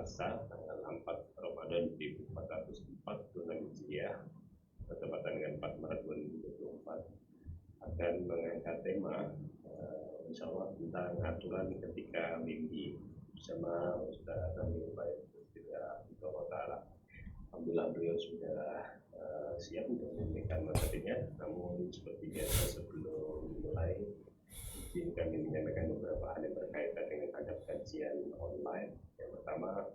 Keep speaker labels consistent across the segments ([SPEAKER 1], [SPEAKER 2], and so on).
[SPEAKER 1] Selasa tanggal 4 Ramadan 1446 Hijriah bertepatan dengan 4 Maret 2024 akan mengangkat tema insya Allah tentang aturan ketika mimpi bersama Ustaz Ramil Baik Ta'ala. Alhamdulillah beliau sudah siap untuk memberikan materinya. Namun seperti biasa sebelum mulai kami menyampaikan beberapa hal yang berkaitan dengan adab kajian online. Yang pertama,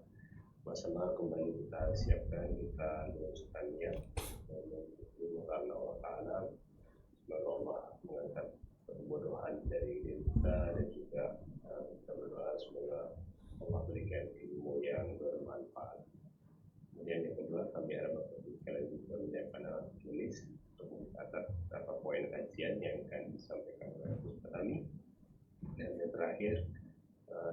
[SPEAKER 1] bersama kembali kita siapkan, kita luruskan niat dan memoga Allah Ta'ala semoga Allah mengangkat kebodohan dari diri kita, dan juga kita berdoa semoga Allah berikan ilmu yang bermanfaat. Kemudian yang kedua, kami harap kalian juga menyiapkan alat tulis untuk mencatat beberapa poin kajian yang akan disampaikan oleh Ustaz kami. Dan yang terakhir,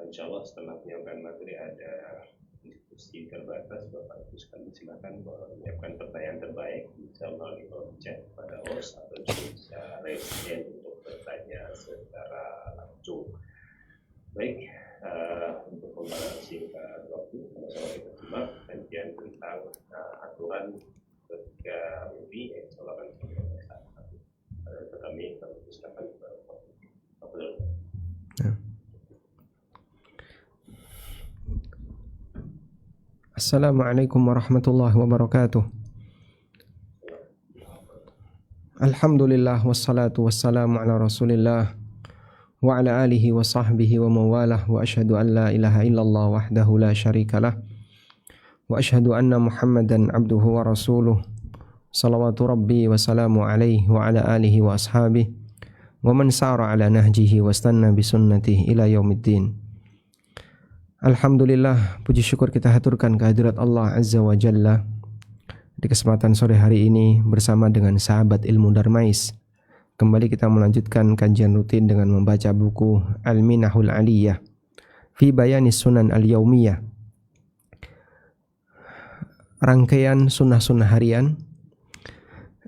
[SPEAKER 1] insya Allah setelah menyiapkan materi ada diskusi terbatas. Bapak Ibu sekalian silakan menyiapkan pertanyaan terbaik, bisa melalui kolom chat pada host atau bisa raise hand untuk bertanya secara langsung. Baik, untuk mempersingkat waktu, sama-sama kita simak kajian tentang aturan ketika mimpi yang insya Allah akan kita bahas. Kami silakan
[SPEAKER 2] Assalamualaikum warahmatullahi wabarakatuh. Alhamdulillah wassalatu wassalamu ala Rasulillah wa ala alihi wa sahbihi wa mawalah, wa asyhadu an la ilaha illallah wahdahu la syarikalah, wa asyhadu anna Muhammadan abduhu wa rasuluh, salawatu rabbi wa salamu alaihi wa ala alihi wa ashabihi wa man sara ala nahjihi wa istanna bi sunnatihi ila yaumiddin. Alhamdulillah, puji syukur kita haturkan kehadirat Allah Azza wa Jalla di kesempatan sore hari ini bersama dengan sahabat ilmu Darmais. Kembali kita melanjutkan kajian rutin dengan membaca buku Al-Minahul Aliyah fi Bayanis Sunan Al-Yaumiyah, rangkaian sunnah-sunnah harian.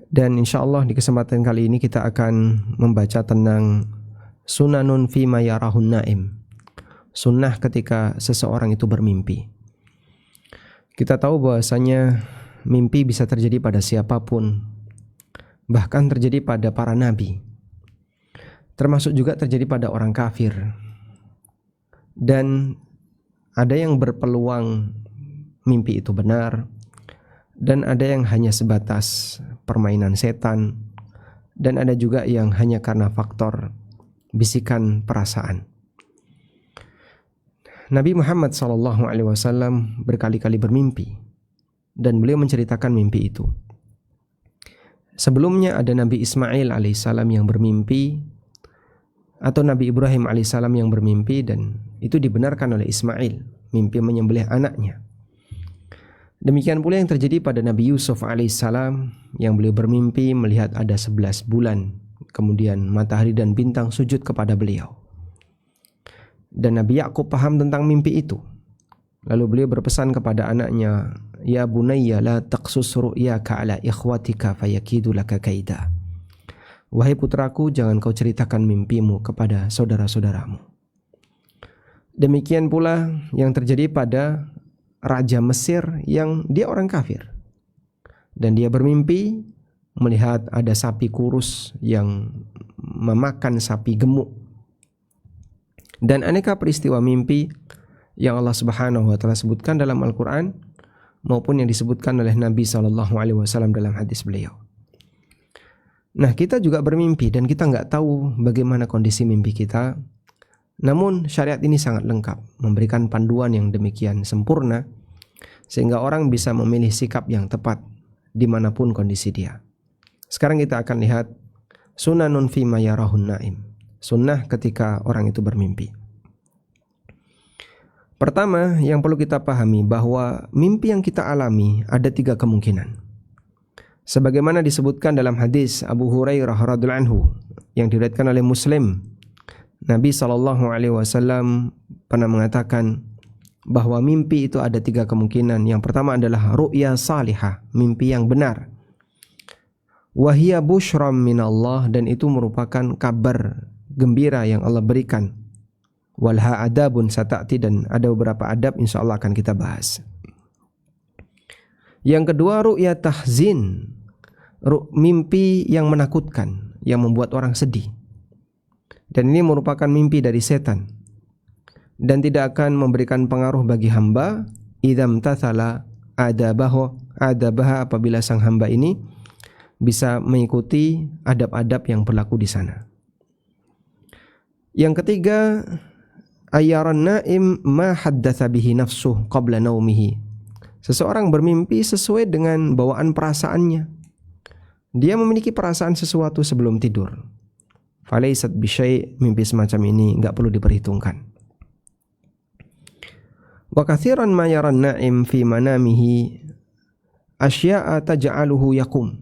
[SPEAKER 2] Dan insya Allah di kesempatan kali ini kita akan membaca tentang sunanun fima yarahun naim, sunnah ketika seseorang itu bermimpi. Kita tahu bahwasanya mimpi bisa terjadi pada siapapun, bahkan terjadi pada para nabi, termasuk juga terjadi pada orang kafir. Dan ada yang berpeluang mimpi itu benar, dan ada yang hanya sebatas permainan setan, dan ada juga yang hanya karena faktor bisikan perasaan. Nabi Muhammad SAW berkali-kali bermimpi, dan beliau menceritakan mimpi itu. Sebelumnya ada Nabi Ismail alaihissalam yang bermimpi, atau Nabi Ibrahim alaihissalam yang bermimpi, dan itu dibenarkan oleh Ismail, mimpi menyembelih anaknya. Demikian pula yang terjadi pada Nabi Yusuf alaihissalam, yang beliau bermimpi melihat ada 11 bulan, kemudian matahari dan bintang sujud kepada beliau. Dan Nabi Yakub paham tentang mimpi itu. Lalu beliau berpesan kepada anaknya, "Ya bunayya la taqsus ru'yaka ala ikhwatika fayakidu laka kaida." Wahai putraku, jangan kau ceritakan mimpimu kepada saudara-saudaramu. Demikian pula yang terjadi pada Raja Mesir yang dia orang kafir. Dan dia bermimpi melihat ada sapi kurus yang memakan sapi gemuk. Dan aneka peristiwa mimpi yang Allah Subhanahu wa taala sebutkan dalam Al-Qur'an maupun yang disebutkan oleh Nabi SAW dalam hadis beliau. Nah, kita juga bermimpi dan kita nggak tahu bagaimana kondisi mimpi kita. Namun syariat ini sangat lengkap, memberikan panduan yang demikian sempurna sehingga orang bisa memilih sikap yang tepat dimanapun kondisi dia. Sekarang kita akan lihat sunanun fima yarahun naim, sunnah ketika orang itu bermimpi. Pertama yang perlu kita pahami bahwa mimpi yang kita alami ada 3 kemungkinan. Sebagaimana disebutkan dalam hadis Abu Hurairah radhiyallahu anhu yang diriwayatkan oleh Muslim, Nabi SAW pernah mengatakan bahwa mimpi itu ada 3 kemungkinan. Yang pertama adalah ru'ya salihah, mimpi yang benar. Wahia bushram minallah, dan itu merupakan kabar gembira yang Allah berikan. Walha adabun sata'ti, dan ada beberapa adab insyaallah akan kita bahas. Yang kedua, ru'ya tahzin, mimpi yang menakutkan, yang membuat orang sedih. Dan ini merupakan mimpi dari setan dan tidak akan memberikan pengaruh bagi hamba idzam tathala adabaha, apabila sang hamba ini bisa mengikuti adab-adab yang berlaku di sana. Yang ketiga, ayyaran naim ma haddatsa bihi nafsuh qabla naumihi. Seseorang bermimpi sesuai dengan bawaan perasaannya. Dia memiliki perasaan sesuatu sebelum tidur. Falaisat bisyai', mimpi semacam ini enggak perlu diperhitungkan. Wa katsiran ma yaran naim fi manamihi asya'a taj'aluhu yaqum.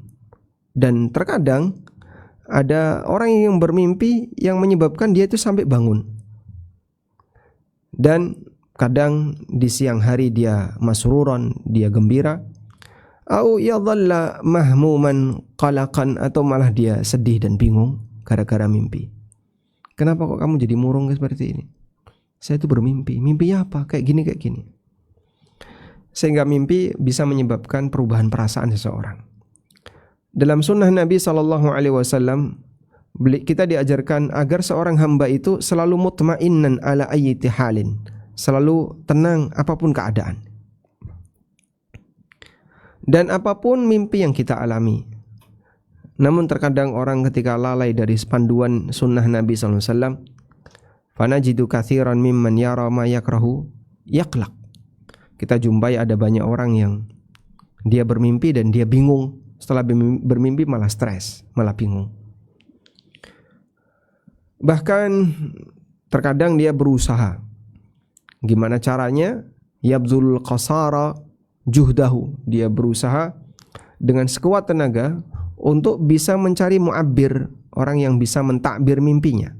[SPEAKER 2] Dan terkadang ada orang yang bermimpi yang menyebabkan dia itu sampai bangun. Dan kadang di siang hari dia masruran, dia gembira. Au yadhalla mahmuman qalaqan, atau malah dia sedih dan bingung gara-gara mimpi. Kenapa kok kamu jadi murung seperti ini? Saya itu bermimpi. Mimpinya apa? Kayak gini. Sehingga mimpi bisa menyebabkan perubahan perasaan seseorang. Dalam sunnah Nabi SAW, kita diajarkan agar seorang hamba itu selalu mutmainnan ala ayyati halin, selalu tenang apapun keadaan. Dan apapun mimpi yang kita alami. Namun terkadang orang ketika lalai dari panduan sunnah Nabi SAW, fanajidu katsiran mimman yara ma yakrahu yaqlaq. Kita jumpai ada banyak orang yang dia bermimpi dan dia bingung. Setelah bermimpi malah stres, malah bingung. Bahkan terkadang dia berusaha. Gimana caranya? Yabzul qasara juhdahu. Dia berusaha dengan sekuat tenaga untuk bisa mencari mu'abbir, orang yang bisa mentakbir mimpinya.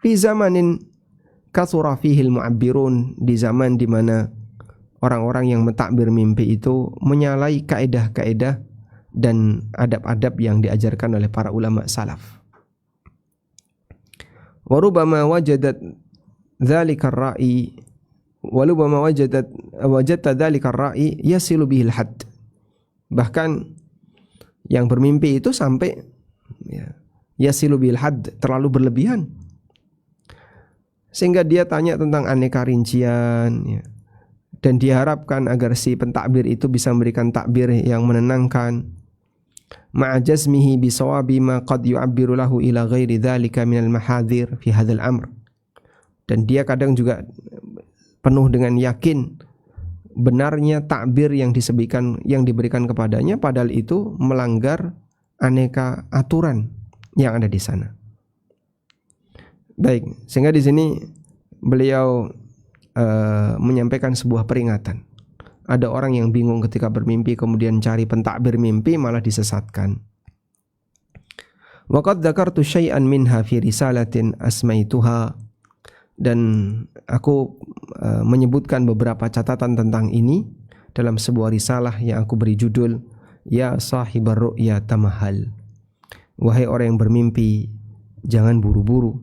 [SPEAKER 2] Fi zamanin katsura fihil mu'abbirun, di zaman di mana orang-orang yang mentakbir mimpi itu menyalahi kaedah-kaedah dan adab-adab yang diajarkan oleh para ulama salaf. Wa rubbama wajadat dzalika ar-ra'i walubama wajadta dzalika ar-ra'i yasilu bihil hadd. Bahkan yang bermimpi itu sampai yasilu bihil hadd, terlalu berlebihan. Sehingga dia tanya tentang aneka rincian, dan diharapkan agar si pentakbir itu bisa memberikan takbir yang menenangkan. Ma'ajazmihi bisawabi ma qad yu'abbiru lahu ila ghairi dzalika minal mahadhir fi hadzal amr. Dan dia kadang juga penuh dengan yakin benarnya takbir yang diberikan kepadanya, padahal itu melanggar aneka aturan yang ada di sana. Baik, sehingga di sini beliau menyampaikan sebuah peringatan. Ada orang yang bingung ketika bermimpi, kemudian cari pentakbir mimpi malah disesatkan. Wa qad dzakartu syai'an minha fi risalatin asmaituha, dan aku menyebutkan beberapa catatan tentang ini dalam sebuah risalah yang aku beri judul Ya Sahibar Ru'ya Tamahal. Wahai orang yang bermimpi, jangan buru-buru.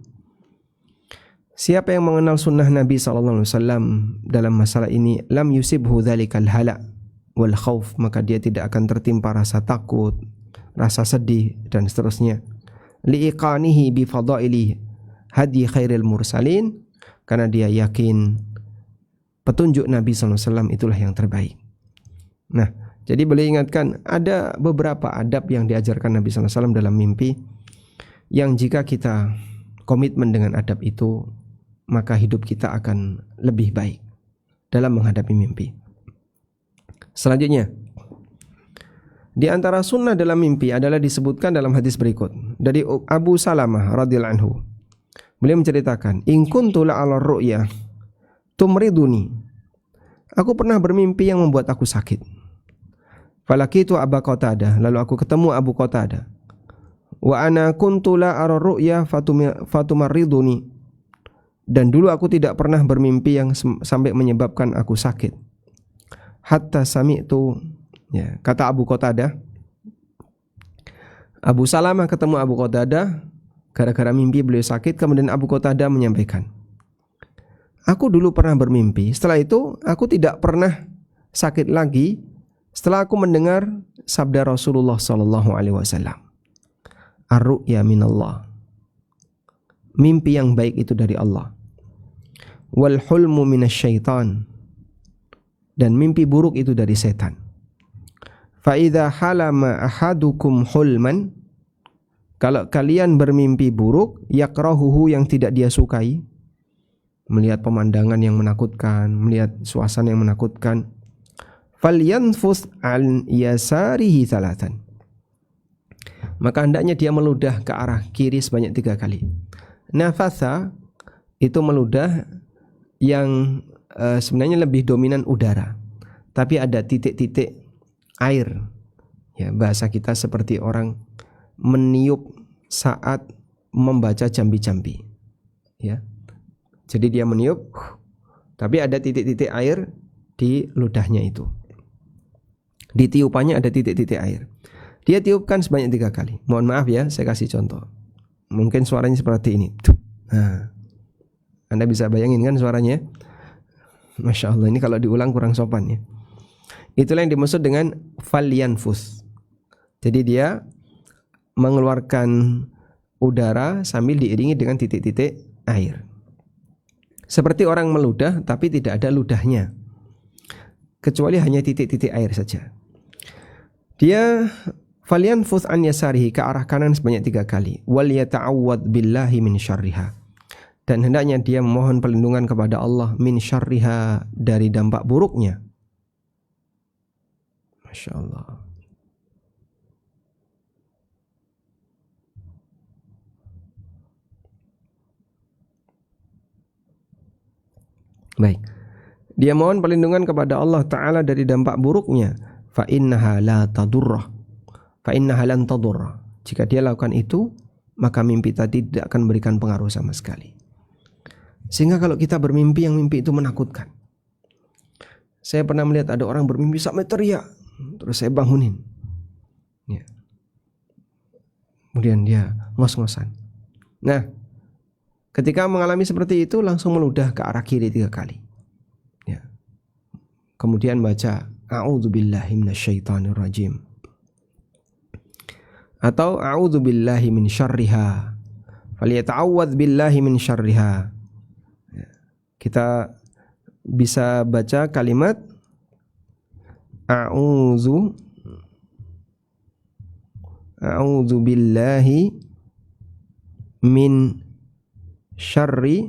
[SPEAKER 2] Siapa yang mengenal sunnah Nabi SAW dalam masalah ini, lam yusibhu dzalikal hala wal khauf, maka dia tidak akan tertimpa rasa takut, rasa sedih dan seterusnya. Liiqanihi bi fadaili hadi khairil mursalin, karena dia yakin petunjuk Nabi SAW itulah yang terbaik. Nah, jadi beliau ingatkan ada beberapa adab yang diajarkan Nabi SAW dalam mimpi, yang jika kita komitmen dengan adab itu, maka hidup kita akan lebih baik dalam menghadapi mimpi. Selanjutnya, di antara sunnah dalam mimpi adalah disebutkan dalam hadis berikut dari Abu Salamah radhiyallahu anhu. Beliau menceritakan, in kuntu la'ala ru'ya tumriduni. Aku pernah bermimpi yang membuat aku sakit. Falakitu Abu Qatadah, lalu aku ketemu Abu Qatadah. Wa ana kuntu la'ara ru'ya fatumarriduni. Dan dulu aku tidak pernah bermimpi yang sampai menyebabkan aku sakit. Hatta sami'tu, kata Abu Qatadah, Abu Salamah ketemu Abu Qatadah gara-gara mimpi beliau sakit. Kemudian Abu Qatadah menyampaikan, aku dulu pernah bermimpi, setelah itu aku tidak pernah sakit lagi setelah aku mendengar sabda Rasulullah sallallahu alaihi wasallam. Ar-ru'ya minallah. Mimpi yang baik itu dari Allah. Wal hulmu minasyaitan. Dan mimpi buruk itu dari setan. Fa idza halama ahadukum hulman, kalau kalian bermimpi buruk, yakrahuhu, yang tidak dia sukai, melihat pemandangan yang menakutkan, melihat suasana yang menakutkan, falyanfus an yasarihi thalathan, maka hendaknya dia meludah ke arah kiri sebanyak 3 kali. Nafatha itu meludah yang sebenarnya lebih dominan udara, tapi ada titik-titik air. Ya, bahasa kita seperti orang meniup saat membaca jambi-jambi. Ya. Jadi dia meniup, tapi ada titik-titik air di ludahnya itu. Di tiupannya ada titik-titik air. Dia tiupkan sebanyak 3 kali. Mohon maaf ya, saya kasih contoh. Mungkin suaranya seperti ini. Nah, Anda bisa bayangin kan suaranya? Masya Allah, ini kalau diulang kurang sopan ya. Itulah yang dimaksud dengan falyanfus. Jadi dia mengeluarkan udara sambil diiringi dengan titik-titik air. Seperti orang meludah tapi tidak ada ludahnya, kecuali hanya titik-titik air saja. Dia falyanfus an yasarihi, ke arah kanan sebanyak 3 kali. Wal yata'awwad billahi min syarriha, dan hendaknya dia memohon perlindungan kepada Allah min syarriha, dari dampak buruknya. Masya Allah. Baik. Dia mohon perlindungan kepada Allah Ta'ala dari dampak buruknya. Fa innaha la tadurrah. Fa innaha lan tadurrah. Jika dia lakukan itu, maka mimpi tadi tidak akan berikan pengaruh sama sekali. Sehingga kalau kita bermimpi yang mimpi itu menakutkan. Saya pernah melihat ada orang bermimpi sampai teriak, terus saya bangunin. Ya. Kemudian dia ngos-ngosan. Nah, ketika mengalami seperti itu, langsung meludah ke arah kiri 3 kali. Ya. Kemudian baca a'udzubillahi minasyaitonirrajim, atau a'udzubillahi min syarriha, falyata'awwadz billahi min syarriha. Kita bisa baca kalimat a'udzu billahi min syarri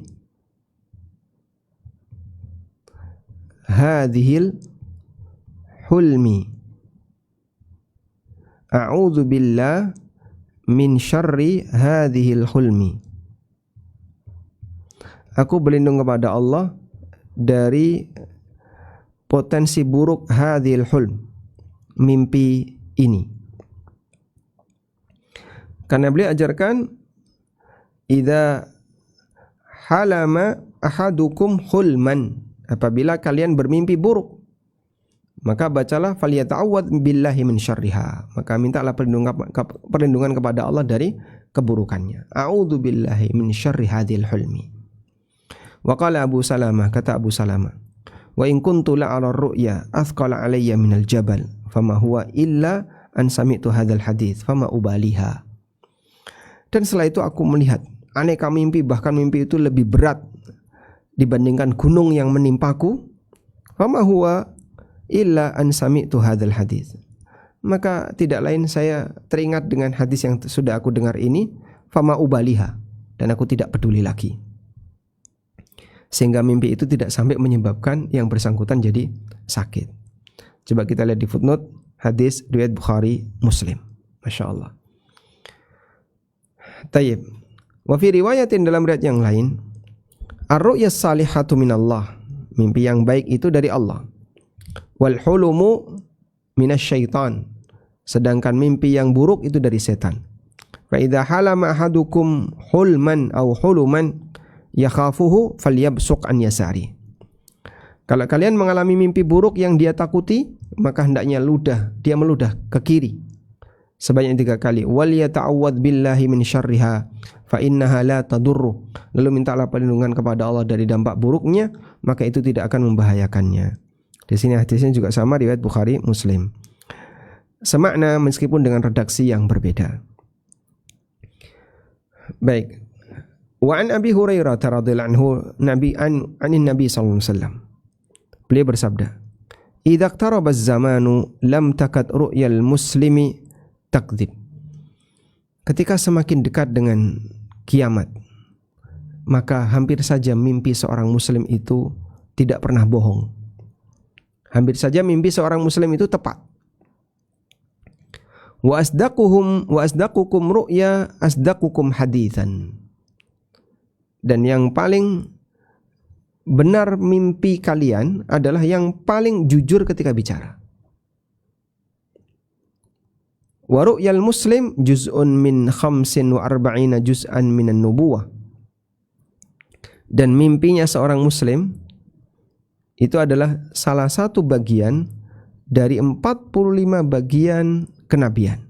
[SPEAKER 2] hadhil hulmi. A'udzu billahi min syarri hadhil hulmi. Aku berlindung kepada Allah dari potensi buruk hadhil hulm, mimpi ini. Karena beliau ajarkan, idza halama ahadukum hulman, apabila kalian bermimpi buruk, maka bacalah falyata'awwadz billahi min syarriha, maka mintalah perlindungan kepada Allah dari keburukannya. A'udzu billahi min syarri hadhil hulmi. Wa qala Abu Salamah, kata Abu Salamah, wa in kuntu la'ala ru'ya athqala alayya minal jabal fama huwa illa an sami'tu hadzal hadits fama ubaliha. Dan setelah itu aku melihat aneka mimpi, bahkan mimpi itu lebih berat dibandingkan gunung yang menimpaku. Fama huwa illa an sami'tu hadzal hadits, maka tidak lain saya teringat dengan hadis yang sudah aku dengar ini, fama ubaliha, dan aku tidak peduli lagi. Sehingga mimpi itu tidak sampai menyebabkan yang bersangkutan jadi sakit. Coba kita lihat di footnote hadis riwayat Bukhari Muslim. Masya Allah. Tayyib. Wa fi riwayatin, dalam riwayat yang lain, ar-ru'ya salihatu minallah, mimpi yang baik itu dari Allah. Wal hulumu minasyaitan, sedangkan mimpi yang buruk itu dari setan. Fa idza halama ahadukum hulman aw huluman yakhafuhu falyabsuq an yasari. Kalau kalian mengalami mimpi buruk yang dia takuti, maka hendaknya dia meludah ke kiri sebanyak 3 kali. Wal yata'awwadz billahi min syarriha fa innaha la tadurru. Lalu mintalah perlindungan kepada Allah dari dampak buruknya, maka itu tidak akan membahayakannya. Di sini hadisnya juga sama, riwayat Bukhari Muslim. Semakna meskipun dengan redaksi yang berbeda. Baik. Wa an Abi Hurairah radhiyallahu anhu anin Nabi sallallahu alaihi wasallam. Beliau bersabda, "Idza iqtaraba az-zamanu lam takad ru'yal muslimi takdzib." Ketika semakin dekat dengan kiamat, maka hampir saja mimpi seorang muslim itu tidak pernah bohong. Hampir saja mimpi seorang muslim itu tepat. Wa asdaqukum ru'ya asdaqukum haditsan. Dan yang paling benar mimpi kalian adalah yang paling jujur ketika bicara. Wa ru'yal muslim juz'un min 45 juz'an minan nubuwah. Dan mimpinya seorang muslim itu adalah salah satu bagian dari 45 bagian kenabian.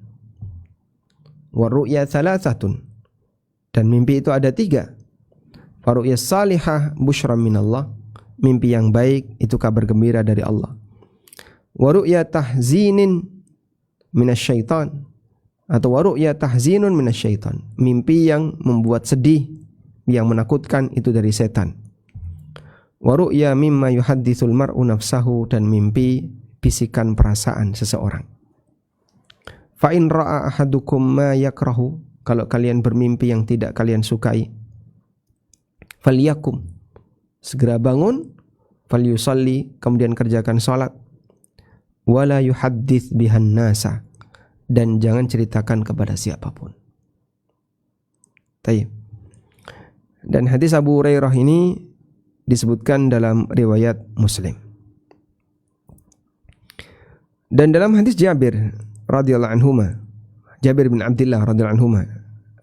[SPEAKER 2] Wa ru'ya thalathatun. Dan mimpi itu ada 3. Wa ru'ya salihah busyra minallah. Mimpi yang baik itu kabar gembira dari Allah. Wa ru'ya tahzinin minasyaitan. Atau wa ru'ya tahzinun minasyaitan. Mimpi yang membuat sedih, yang menakutkan, itu dari setan. Wa ru'ya mimma yuhadditsul mar'u nafsahu. Dan mimpi bisikan perasaan seseorang. Fa in ra'a ahadukum ma yakrahu. Kalau kalian bermimpi yang tidak kalian sukai, falyakum, segera bangun, falyusalli, kemudian kerjakan salat, wala yuhaddits bihan nasa, dan jangan ceritakan kepada siapapun. Tayyib. Dan hadis Abu Hurairah ini disebutkan dalam riwayat Muslim. Dan dalam hadis Jabir radhiyallahu anhuma, Jabir bin Abdullah radhiyallahu anhuma,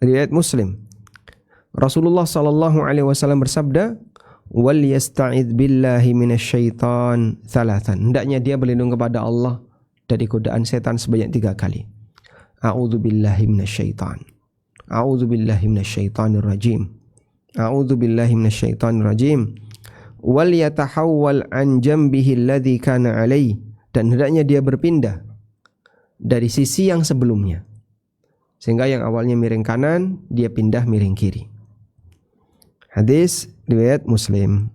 [SPEAKER 2] riwayat Muslim, Rasulullah sallallahu alaihi wasallam bersabda, "Wal yasta'idz billahi minasyaitan thalathan." Hendaknya dia berlindung kepada Allah dari godaan setan sebanyak 3 kali. A'udzu billahi minasyaitan. A'udzu billahi minasyaitonir rajim. A'udzu billahi minasyaitonir rajim. Wal yatahawwal an jambihi alladhi kana alaihi. Dan hendaknya dia berpindah dari sisi yang sebelumnya. Sehingga yang awalnya miring kanan, dia pindah miring kiri. Hadis riwayat Muslim.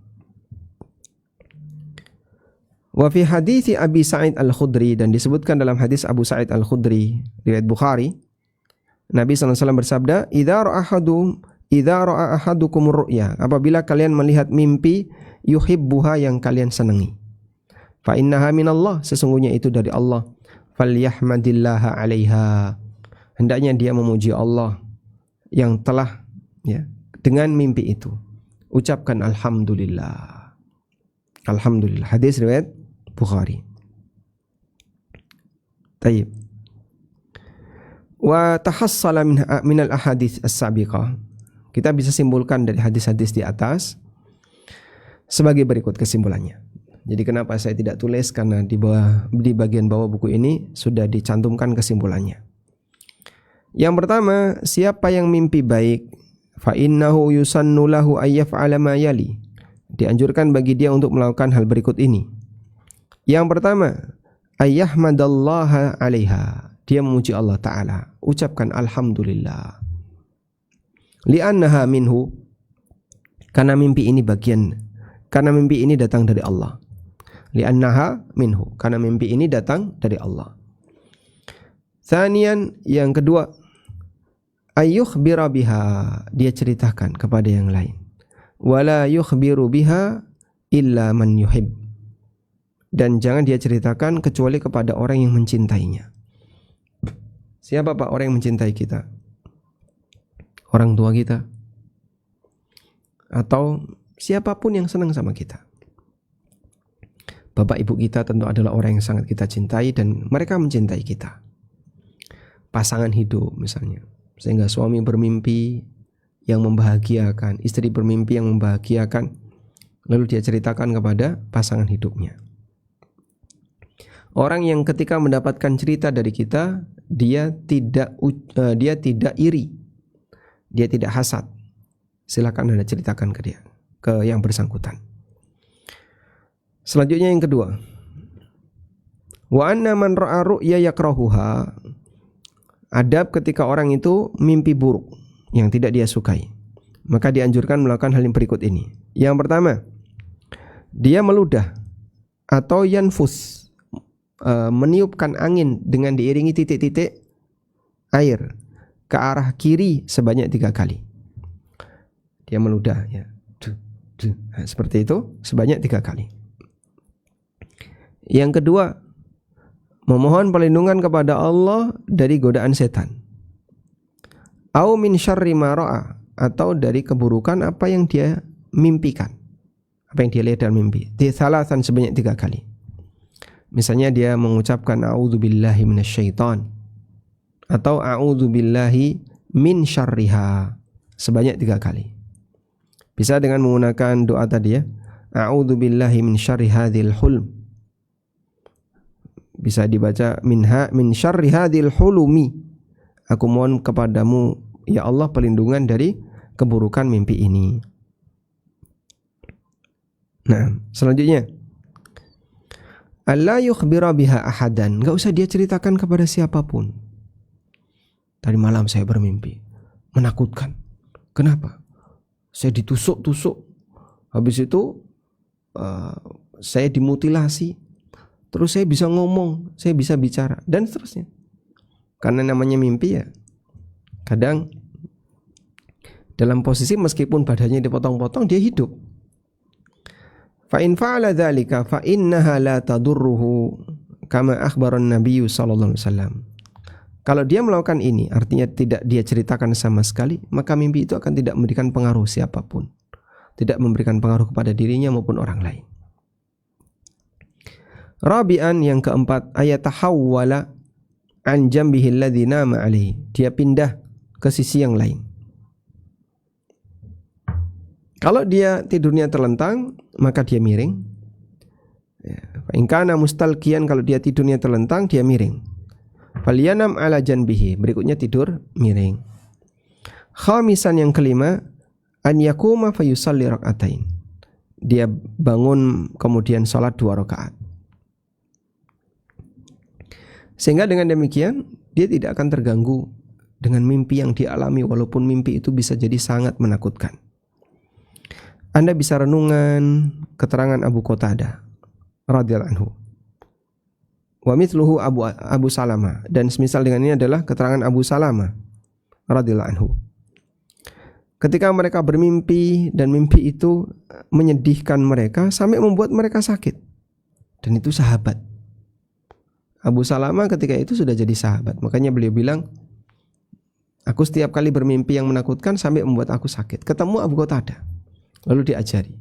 [SPEAKER 2] Wa fi hadits Abi Sa'id Al-Khudri, dan disebutkan dalam hadis Abu Sa'id Al-Khudri riwayat Bukhari, Nabi SAW bersabda, idza ra'a ahadukum ru'ya, apabila kalian melihat mimpi yuhibbuha, yang kalian senangi, fa innaha minallah, sesungguhnya itu dari Allah, falyahmadillaha 'alaiha, hendaknya dia memuji Allah yang telah, ya, dengan mimpi itu. Ucapkan alhamdulillah. Alhamdulillah. Hadis riwayat Bukhari. Tayyib. Wa tahassala min al-ahadits as-sabiqah. Kita bisa simpulkan dari hadis-hadis di atas sebagai berikut kesimpulannya. Jadi kenapa saya tidak tulis, karena di bagian bawah buku ini sudah dicantumkan kesimpulannya. Yang pertama, siapa yang mimpi baik, fa innahu yusannu lahu ay yaf'ala ma yali. Dianjurkan bagi dia untuk melakukan hal berikut ini. Yang pertama, ayyahmadallaha 'alaiha. Dia memuji Allah Ta'ala. Ucapkan alhamdulillah. Li'annaha minhu. Karena mimpi ini datang dari Allah. Li'annaha minhu. Karena mimpi ini datang dari Allah. Tsaniyan, yang kedua, ayyukhbira biha, dia ceritakan kepada yang lain. Wala yukhbiru biha illa man yuhib. Dan jangan dia ceritakan kecuali kepada orang yang mencintainya. Siapa Pak orang yang mencintai kita? Orang tua kita? Atau siapapun yang senang sama kita? Bapak ibu kita tentu adalah orang yang sangat kita cintai dan mereka mencintai kita. Pasangan hidup misalnya, sehingga suami bermimpi yang membahagiakan, istri bermimpi yang membahagiakan, lalu dia ceritakan kepada pasangan hidupnya. Orang yang ketika mendapatkan cerita dari kita, dia tidak iri, dia tidak hasad. Silakan Anda ceritakan ke dia, ke yang bersangkutan. Selanjutnya yang kedua, wa anna man ra'a ru'ya yakrahuha, adab ketika orang itu mimpi buruk yang tidak dia sukai, maka dianjurkan melakukan hal yang berikut ini. Yang pertama, dia meludah atau yanfus, meniupkan angin dengan diiringi titik-titik air ke arah kiri sebanyak 3 kali. Dia meludah, ya, seperti itu sebanyak 3 kali. Yang kedua, memohon perlindungan kepada Allah dari godaan setan. Au min syarri ma ra'a, atau dari keburukan apa yang dia mimpikan, apa yang dia lihat dalam mimpi. Thalathan, sebanyak 3 kali. Misalnya dia mengucapkan a'udzubillahi minasyaiton atau a'udzubillahi min syarriha sebanyak 3 kali. Bisa dengan menggunakan doa tadi, ya. A'udzubillahi min syarri hadhil hulm. Bisa dibaca min syarri hadhil hulumi. Aku mohon kepadamu ya Allah perlindungan dari keburukan mimpi ini. Nah, selanjutnya, alla yukhbira biha ahadan, enggak usah dia ceritakan kepada siapapun. Tadi malam saya bermimpi menakutkan. Kenapa? Saya ditusuk-tusuk. Habis itu saya dimutilasi. Terus saya bisa ngomong, saya bisa bicara, dan seterusnya. Karena namanya mimpi, ya, kadang dalam posisi meskipun badannya dipotong-potong, dia hidup. Fa in fa'ala dzalika fa innaha la tadurruhu kama akhbaran Nabi sallallahu alaihi wasallam. Kalau dia melakukan ini, artinya tidak dia ceritakan sama sekali, maka mimpi itu akan tidak memberikan pengaruh siapapun. Tidak memberikan pengaruh kepada dirinya maupun orang lain. Rabi'an, yang keempat, ayatahawwala an jambihi alladhi nama alaihi, dia pindah ke sisi yang lain. Kalau dia tidurnya terlentang, maka dia miring. In kana mustalqiyan, kalau dia tidurnya terlentang, dia miring. Falyanam ala janbihi, berikutnya tidur miring. Khamisan, yang kelima, an yakuma fayusalli rak'atain, dia bangun kemudian salat 2 rakaat. Sehingga dengan demikian dia tidak akan terganggu dengan mimpi yang dialami, walaupun mimpi itu bisa jadi sangat menakutkan. Anda bisa renungan keterangan Abu Qatadah radhiyallahu anhu. Wa mithluhu Abu Salamah, dan semisal dengan ini adalah keterangan Abu Salamah radhiyallahu anhu. Ketika mereka bermimpi dan mimpi itu menyedihkan mereka sampai membuat mereka sakit. Dan itu sahabat. Abu Salamah ketika itu sudah jadi sahabat. Makanya beliau bilang, aku setiap kali bermimpi yang menakutkan sampai membuat aku sakit. Ketemu Abu Qatadah, lalu diajari.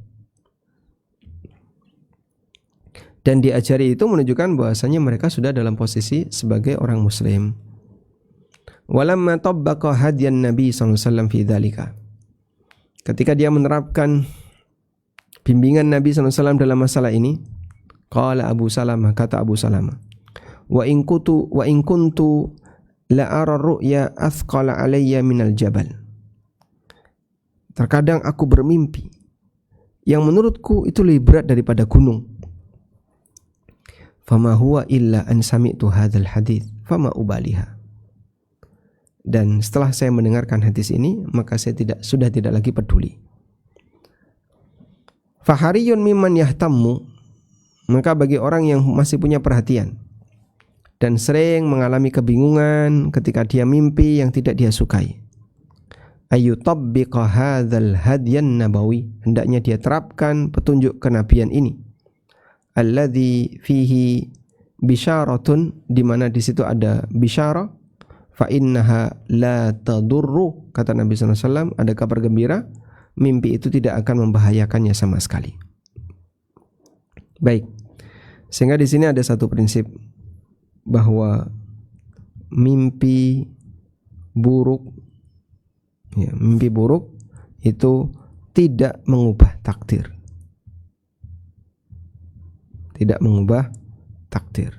[SPEAKER 2] Dan diajari itu menunjukkan bahwasanya mereka sudah dalam posisi sebagai orang muslim. Walamma tabbaqa hadiyan Nabi sallallahu alaihi wasallam fi dzalika. Ketika dia menerapkan bimbingan Nabi sallallahu alaihi wasallam dalam masalah ini, qala Abu Salamah, kata Abu Salamah, wa in kuntu la ara ru'ya athqala alayya minal jabal. Terkadang aku bermimpi yang menurutku itu lebih berat daripada gunung. Fama huwa illa an sami'tu hadzal hadits fama ubaliha. Dan setelah saya mendengarkan hadis ini, maka saya sudah tidak lagi peduli. Fahariyun mimman yahtammu, maka bagi orang yang masih punya perhatian dan sering mengalami kebingungan ketika dia mimpi yang tidak dia sukai, ayutabbiqa hadzal hadyan nabawi, hendaknya dia terapkan petunjuk kenabian ini, alladzi fihi bisyaratun, di mana di situ ada bisyarah, fa innaha la tadurru, kata Nabi sallallahu alaihi wasallam, ada kabar gembira, mimpi itu tidak akan membahayakannya sama sekali. Baik. Sehingga di sini ada satu prinsip, bahwa mimpi buruk, ya, mimpi buruk itu tidak mengubah takdir. Tidak mengubah takdir.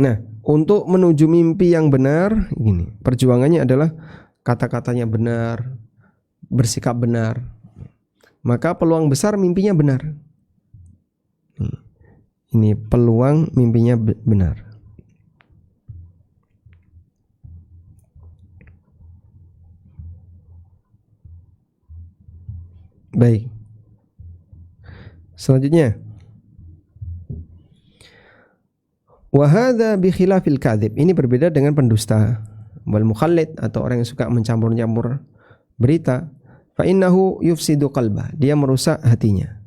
[SPEAKER 2] Nah, untuk menuju mimpi yang benar, gini, perjuangannya adalah kata-katanya benar, bersikap benar. Maka peluang besar mimpinya benar. Ini peluang mimpinya benar. Baik. Selanjutnya, wa hadza bi khilafil kadzib. Ini berbeda dengan pendusta wal mukhallid atau orang yang suka mencampur-campur berita. Fa innahu yufsidu qalbah. Dia merusak hatinya.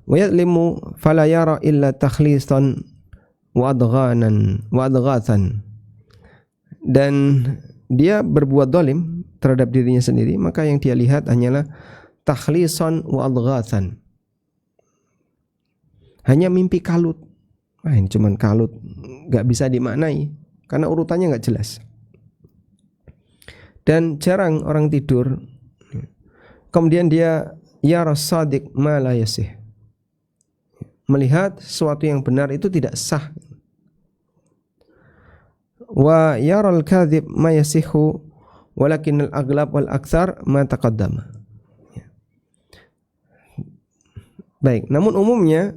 [SPEAKER 2] Wa yadlimu fala yara illa takhlisan wa adghathan. Dan dia berbuat zalim terhadap dirinya sendiri, maka yang dia lihat hanyalah takhlisan wa adghathan. Hanya mimpi kalut. Ini cuman kalut, gak bisa dimaknai karena urutannya gak jelas. Dan jarang orang tidur kemudian dia yara sadiq ma la yasih, melihat sesuatu yang benar itu tidak sah. Wa yara al-kadhib ma yasihu walakin al-aghlab wal aktsar ma taqaddama. Baik, namun umumnya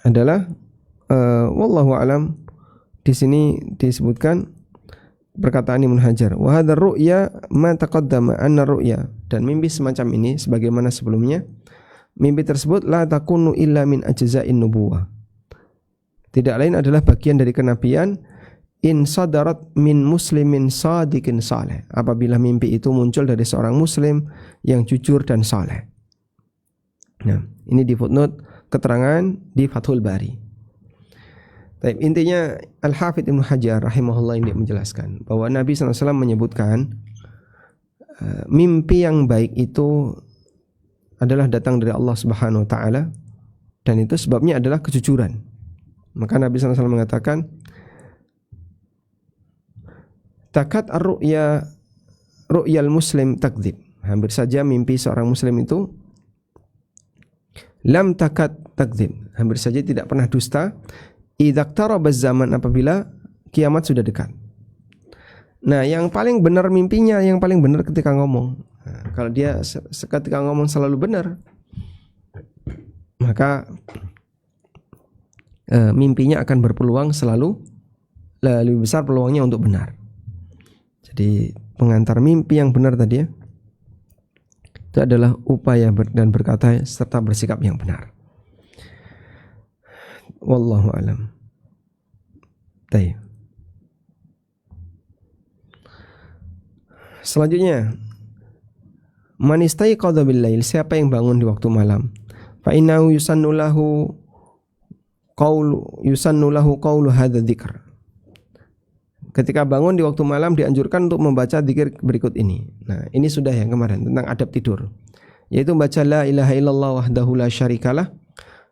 [SPEAKER 2] adalah wallahu alam, di sini disebutkan perkataan Ibnu Hajar, wa hadzal ru'ya ma taqaddama anna ru'ya, dan mimpi semacam ini sebagaimana sebelumnya, mimpi tersebut la takunu illa min ajza'in nubuwah, tidak lain adalah bagian dari kenabian, in sadarat min muslimin sadiqin saleh, apabila mimpi itu muncul dari seorang muslim yang jujur dan saleh. Nah, ini di footnote keterangan di Fathul Bari. Tapi intinya Al-Hafidz Ibnu Hajar rahimahullah ini menjelaskan bahwa Nabi SAW menyebutkan mimpi yang baik itu adalah datang dari Allah Subhanahu Wa Taala, dan itu sebabnya adalah kejujuran. Maka Nabi SAW mengatakan, takat ar-ru'ya ru'yal muslim takdzib. Hampir saja mimpi seorang muslim itu lam takat takdzib, hampir saja tidak pernah dusta, idza qtaraba zaman, apabila kiamat sudah dekat. Nah, yang paling benar mimpinya, yang paling benar ketika ngomong. Nah, kalau dia ketika ngomong selalu benar, maka mimpinya akan berpeluang selalu lebih besar peluangnya untuk benar. Jadi pengantar mimpi yang benar tadi ya, itu adalah upaya dan berkata serta bersikap yang benar. Wallahu alam. Baik. Selanjutnya, man istayqadha bil lail, siapa yang bangun di waktu malam, fa innahu yusannu lahu qawlu hadza dzikr. Ketika bangun di waktu malam dianjurkan untuk membaca dzikir berikut ini. Nah, ini sudah yang kemarin tentang adab tidur, yaitu membaca la ilaha illallah wahdahu la syarikalah,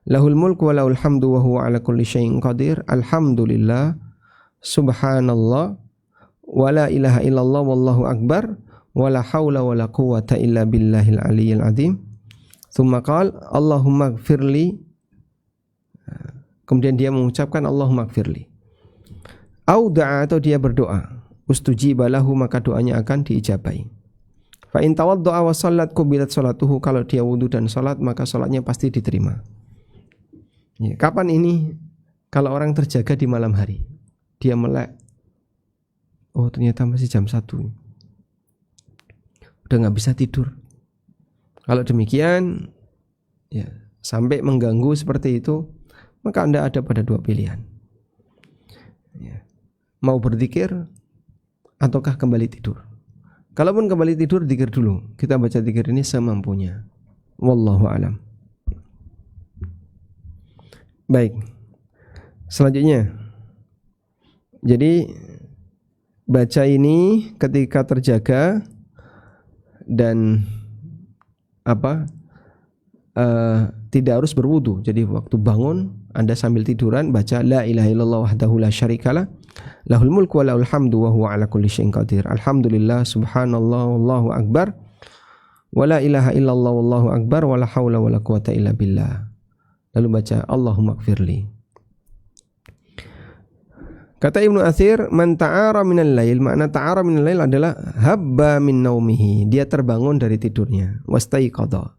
[SPEAKER 2] lahul mulku wa lahul hamdu wa huwa ala kulli syai'in qadir, alhamdulillah, subhanallah, wa la ilaha illallah wallahu akbar, wa la hawla wa la quwwata illa billahil aliyyil azim. Tsumma qala Allahumma ighfirli, kemudian dia mengucapkan Allahumma ighfirli. Au da'a, atau dia berdoa, ustujiba lahu, maka doanya akan diijabai. Fa in tawadda'a wa shallat qubilat shalatuhu, kalau dia wudu dan salat maka salatnya pasti diterima. Ya, kapan ini? Kalau orang terjaga di malam hari, dia melek, oh ternyata masih jam 1, udah gak bisa tidur. Kalau demikian ya, sampai mengganggu seperti itu, maka Anda ada pada dua pilihan ya, mau berzikir ataukah kembali tidur. Kalaupun kembali tidur, zikir dulu. Kita baca zikir ini semampunya. Wallahu alam. Baik. Selanjutnya, jadi baca ini ketika terjaga dan tidak harus berwudu. Jadi waktu bangun Anda sambil tiduran baca la ilaha illallah wahdahu la syarikalah, lahul mulku wa lahul hamdu wa huwa ala kulli syai'in qadir, alhamdulillah, subhanallah, wallahu akbar, wa la ilaha illallah wallahu akbar, wa la haula wa la quwata illa billah. Lalu baca Allahumma ighfirli. Kata Ibnu Athir, man ta'ara minal lail, makna ta'ara minal lail adalah habba min naumihi, dia terbangun dari tidurnya, wastaiqadha.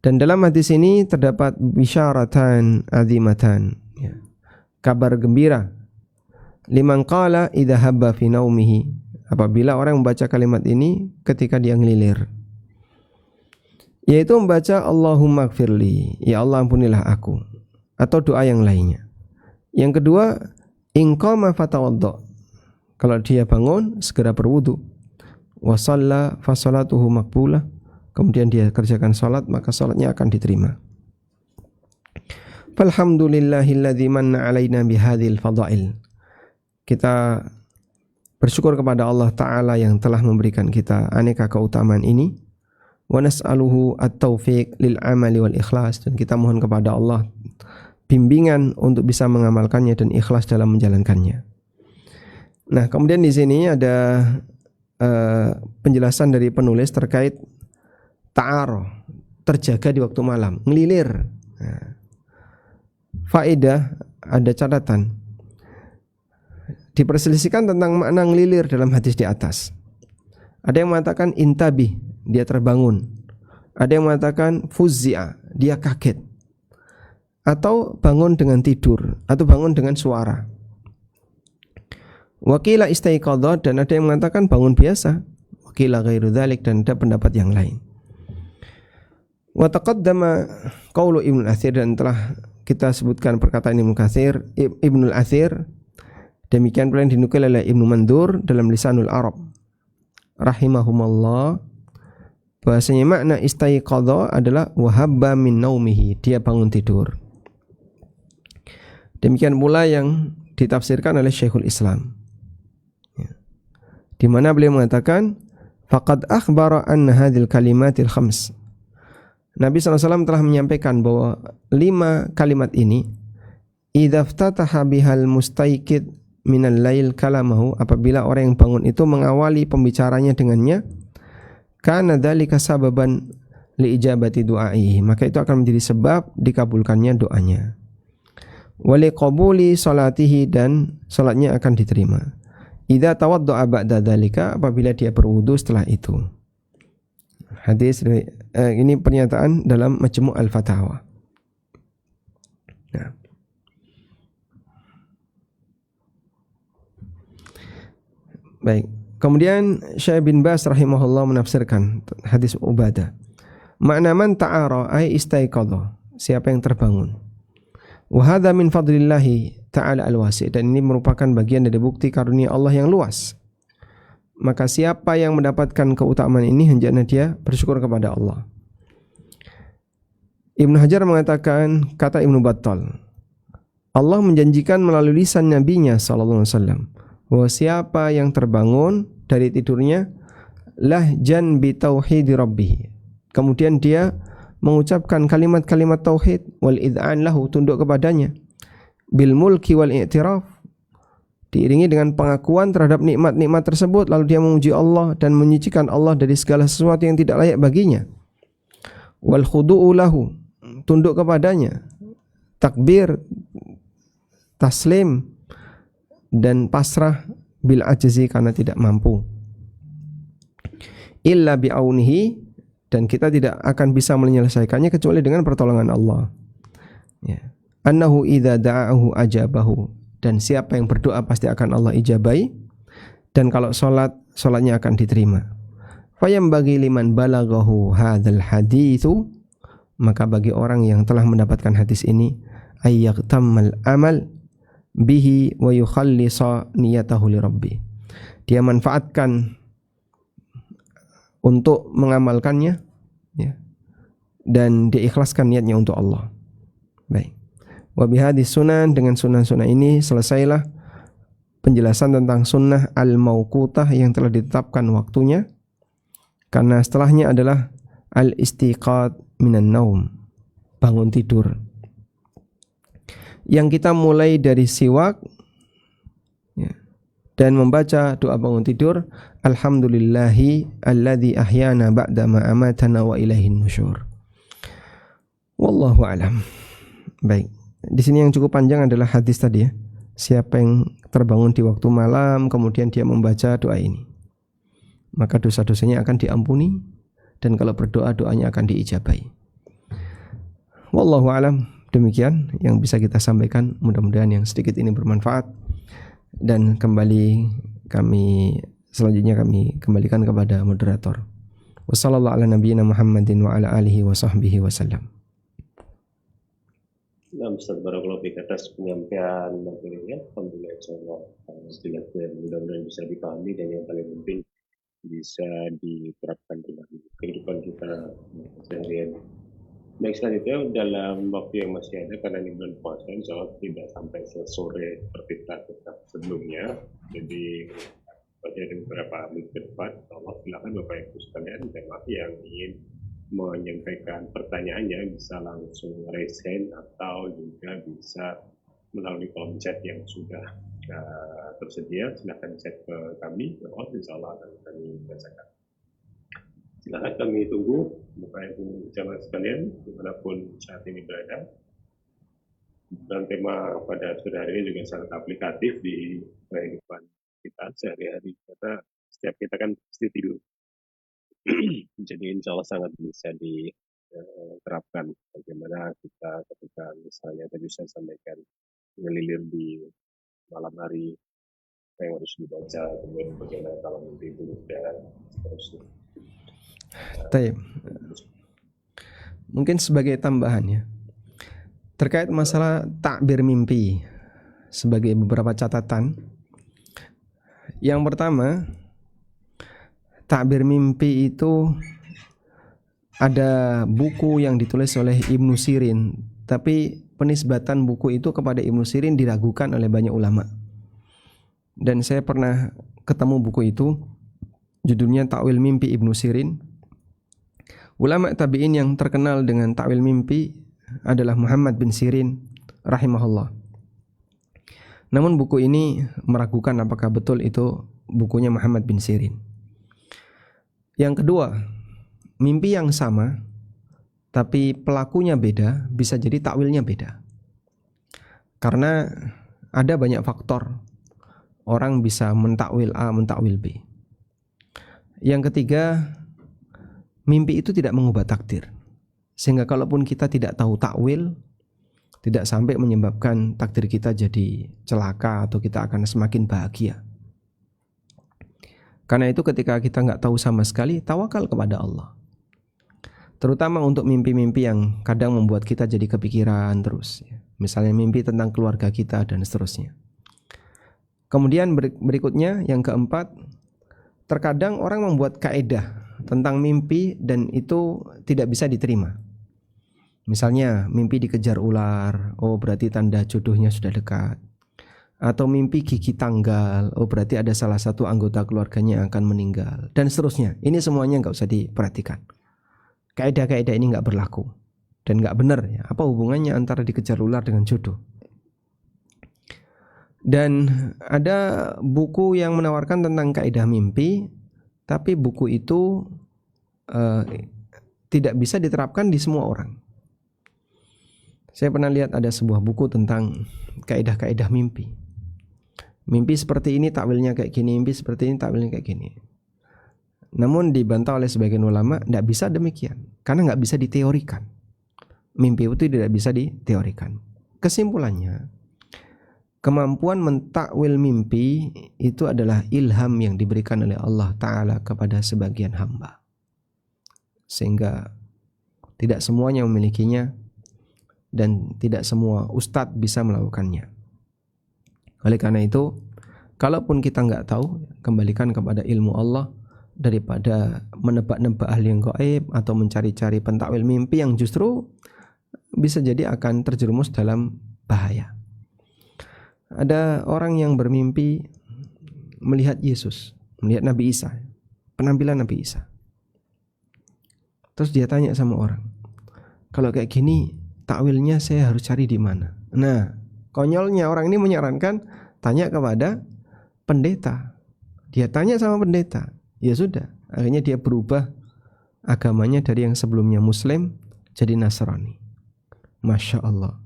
[SPEAKER 2] Dan dalam hadis ini terdapat bisyaratan azimatan, ya, kabar gembira. Liman qala idza habba fi naumihi, apabila orang membaca kalimat ini ketika dia ngelilir, yaitu membaca Allahumma gfirli, ya Allah ampunilah aku, atau doa yang lainnya. Yang kedua, in qama fatawadda, kalau dia bangun segera berwudu, wa shalla fa salatuhu maqbulah, kemudian dia kerjakan salat maka salatnya akan diterima. Falhamdulillahilladzi manna 'alaina bihadzal fadail. Kita bersyukur kepada Allah Ta'ala yang telah memberikan kita aneka keutamaan ini. Wa nas'aluhu at-taufiq lil amali wal ikhlas, dan kita mohon kepada Allah bimbingan untuk bisa mengamalkannya dan ikhlas dalam menjalankannya. Nah, kemudian di sini ada penjelasan dari penulis terkait ta'aro, terjaga di waktu malam, ngelilir. Nah, faedah, ada catatan. Diperselisihkan tentang makna ngelilir dalam hadis di atas. Ada yang mengatakan intabi, dia terbangun. Ada yang mengatakan fuzzi'a, dia kaget. Atau bangun dengan tidur, atau bangun dengan suara. Wakila istaiqadha, dan ada yang mengatakan bangun biasa. Wakila ghairu dzalik, dan ada pendapat yang lain. Wa taqaddama qaulu Ibnu Athir, dan telah kita sebutkan perkataan Ibnu Athir. Demikian pula yang dinukil oleh Ibnu Mandur dalam Lisanul Arab rahimahumallah, bahasanya makna istaiqadha adalah wahabba min naumihi, dia bangun tidur. Demikian pula yang ditafsirkan oleh Syekhul Islam, ya, di mana beliau mengatakan faqad akhbara anna hadhil kalimatil khams, Nabi SAW telah menyampaikan bahwa 5 kalimat ini idza ftataha bihal mustaiqid minal lail kalamahu, apabila orang yang bangun itu mengawali pembicaranya dengannya, kana dzalika sababan li ijabati du'aihi, maka itu akan menjadi sebab dikabulkannya doanya. Wa li qabuli salatihi, dan salatnya akan diterima. Idza tawadda'a ba'da dzalika, apabila dia berwudu setelah itu. Hadis ini pernyataan dalam Majmu' al-Fatawa. Nah. Baik. Kemudian Syekh bin Baz rahimahullah menafsirkan hadis Ubadah. Makna man ta'ara ay istaiqadha, siapa yang terbangun. Wa hadza min fadlillahi ta'ala al-wasi', dan ini merupakan bagian dari bukti karunia Allah yang luas. Maka siapa yang mendapatkan keutamaan ini hendaknya dia bersyukur kepada Allah. Ibnu Hajar mengatakan, kata Ibnu Battal, Allah menjanjikan melalui lisan nabinya sallallahu alaihi wasallam bahwa siapa yang terbangun dari tidurnya lahjan bi tauhidi rabbih, kemudian dia mengucapkan kalimat-kalimat tauhid, wal id'an lahu, tunduk kepadanya, bil mulki wal i'tiraf, diiringi dengan pengakuan terhadap nikmat-nikmat tersebut, lalu dia memuji Allah dan menyucikan Allah dari segala sesuatu yang tidak layak baginya, wal khudu'u lahu, tunduk kepadanya, takbir, taslim, dan pasrah, bil ajzi, karena tidak mampu, illa bi'aunihi, dan kita tidak akan bisa menyelesaikannya kecuali dengan pertolongan Allah, ya. Annahu idza da'ahu ajabahu, dan siapa yang berdoa pasti akan Allah ijabai, dan kalau salatnya akan diterima. Fayam bagi liman balaghahu hadzal haditsu, maka bagi orang yang telah mendapatkan hadis ini, ayyaqtamal amal bihi wa yukhallisa niyatahu li rabbi, dia manfaatkan untuk mengamalkannya, ya, dan dia ikhlaskan niatnya untuk Allah. Baik. Wa bihadis sunan, dengan sunnah-sunnah ini selesailah penjelasan tentang sunnah al-mauqutah yang telah ditetapkan waktunya, karena setelahnya adalah al-istiqad minan naum, bangun tidur, yang kita mulai dari siwak, ya, dan membaca doa bangun tidur, alhamdulillahi alladzi ahyana ba'da ma amatana wa ilaihin nusyur. Wallahu a'lam. Baik. Di sini yang cukup panjang adalah hadis tadi, ya. Siapa yang terbangun di waktu malam kemudian dia membaca doa ini, maka dosa-dosanya akan diampuni, dan kalau berdoa doanya akan diijabahi. Wallahu alam, demikian yang bisa kita sampaikan. Mudah-mudahan yang sedikit ini bermanfaat, dan selanjutnya kami kembalikan kepada moderator. Wassallallahu ala nabiyyina Muhammadin wa ala alihi wa sahbihi wasallam.
[SPEAKER 1] Nah, Ustaz Barakallahu Fik atas penyampaian materinya. Alhamdulillah, insyaallah mudah-mudahan bisa dipahami, dan yang paling penting bisa diterapkan dalam kehidupan kita seharian. Baik, selanjutnya dalam waktu yang masih ada, karena ini bulan puasa, insyaallah tidak sampai sore seperti tetap sebelumnya. Jadi pada beberapa menit ke depan, Allah silakan Bapak Ibu sekalian jemaah yang ingin menyampaikan pertanyaannya bisa langsung raise hand atau juga bisa melalui kolom chat yang sudah tersedia. Silakan chat ke kami, insyaallah akan kami bacakan. Silakan kami tunggu Bapak Ibu jemaah sekalian dimanapun saat ini berada. Dan tema pada sore hari ini juga sangat aplikatif di kehidupan kita sehari-hari, karena setiap kita kan pasti tidur. Jadi insya Allah sangat bisa diterapkan bagaimana kita ketika misalnya tadi saya sampaikan ngelilir di malam hari, apa yang harus dibaca, kemudian bagaimana kalau mimpi buruk dan seterusnya.
[SPEAKER 2] Mungkin sebagai tambahannya terkait masalah takbir mimpi, sebagai beberapa catatan. Yang pertama, takbir mimpi itu ada buku yang ditulis oleh Ibnu Sirin, tapi penisbatan buku itu kepada Ibnu Sirin diragukan oleh banyak ulama. Dan saya pernah ketemu buku itu, judulnya Takwil Mimpi Ibnu Sirin. Ulama tabi'in yang terkenal dengan takwil mimpi adalah Muhammad bin Sirin rahimahullah. Namun buku ini meragukan apakah betul itu bukunya Muhammad bin Sirin. Yang kedua, mimpi yang sama tapi pelakunya beda, bisa jadi takwilnya beda. Karena ada banyak faktor orang bisa mentakwil A, mentakwil B. Yang ketiga, mimpi itu tidak mengubah takdir. Sehingga kalaupun kita tidak tahu takwil, tidak sampai menyebabkan takdir kita jadi celaka atau kita akan semakin bahagia. Karena itu ketika kita nggak tahu sama sekali, tawakal kepada Allah. Terutama untuk mimpi-mimpi yang kadang membuat kita jadi kepikiran terus. Misalnya mimpi tentang keluarga kita dan seterusnya. Kemudian berikutnya yang keempat, terkadang orang membuat kaidah tentang mimpi dan itu tidak bisa diterima. Misalnya mimpi dikejar ular, oh berarti tanda jodohnya sudah dekat. Atau mimpi gigi tanggal, oh berarti ada salah satu anggota keluarganya yang akan meninggal, dan seterusnya. Ini semuanya nggak usah diperhatikan. Kaidah-kaidah ini nggak berlaku dan nggak benar. Ya. Apa hubungannya antara dikejar ular dengan jodoh? Dan ada buku yang menawarkan tentang kaidah mimpi, tapi buku itu tidak bisa diterapkan di semua orang. Saya pernah lihat ada sebuah buku tentang kaidah-kaidah mimpi. Mimpi seperti ini takwilnya kayak gini, mimpi seperti ini takwilnya kayak gini. Namun dibantah oleh sebagian ulama, tidak bisa demikian, karena nggak bisa diteorikan. Mimpi itu tidak bisa diteorikan. Kesimpulannya, kemampuan mentakwil mimpi itu adalah ilham yang diberikan oleh Allah Ta'ala kepada sebagian hamba. Sehingga tidak semuanya memilikinya, dan tidak semua ustadz bisa melakukannya. Oleh karena itu, kalaupun kita nggak tahu, kembalikan kepada ilmu Allah daripada menebak-nebak hal yang gaib atau mencari-cari pentakwil mimpi yang justru bisa jadi akan terjerumus dalam bahaya. Ada orang yang bermimpi melihat Yesus, melihat Nabi Isa, penampilan Nabi Isa. Terus dia tanya sama orang, kalau kayak gini takwilnya saya harus cari di mana? Nah, konyolnya orang ini menyarankan tanya kepada pendeta. Dia tanya sama pendeta. Ya sudah, akhirnya dia berubah agamanya dari yang sebelumnya Muslim jadi Nasrani. Masya Allah,